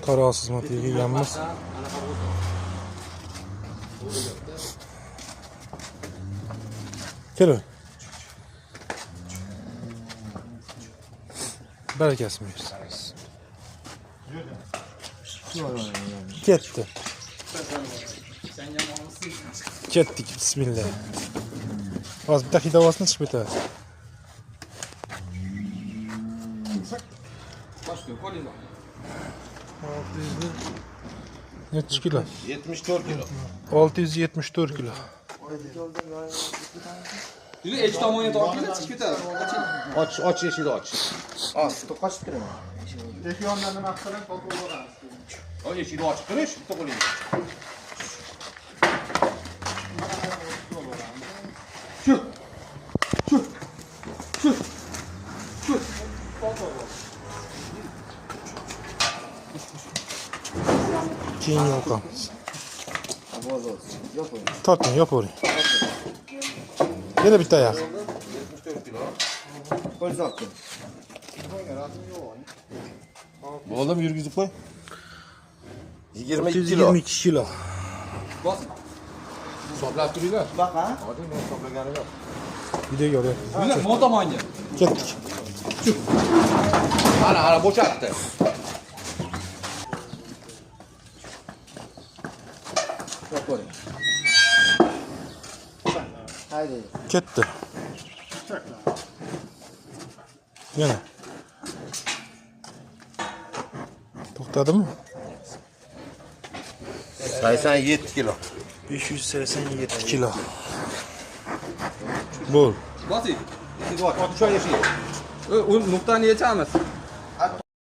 Qora xizmat yeganmiz. Kel. Barakasini bersin. Ketdi. Ketdik, bismillah. Hozir bitta hidovasini chiqib ketadi. Necha kilo? 74 kilo. 674 kilo. Yürü eç tamoyini tortib chiqib ketadi. Och eshikni och. To'qochib turaman. Tek yondan nima qilib qo'yib olamiz. O eshikni ochib turish, bitta qo'ling. Keyin yoqamiz. Torting, yopavering. Yana bitta yoq. 74 kilo. Qo'l sotdi. Bo'ldim, yurgizib qo'y. 22 kilo. 122 kilo. Bos. Hisoblab turinglar. Baqa. Hozir men hisoblaganim yo'q. Videoga olyapti. Yürü mo tomonga. Ketdik. Ana bo'shatdi. Qo'ying. Haydi. Ketdi. Yana. To'xtadimi? 87 kilo. 587 kilo. Bo'l. Bosing. Eshikni och. Och eshik. U nuqtani yechamiz.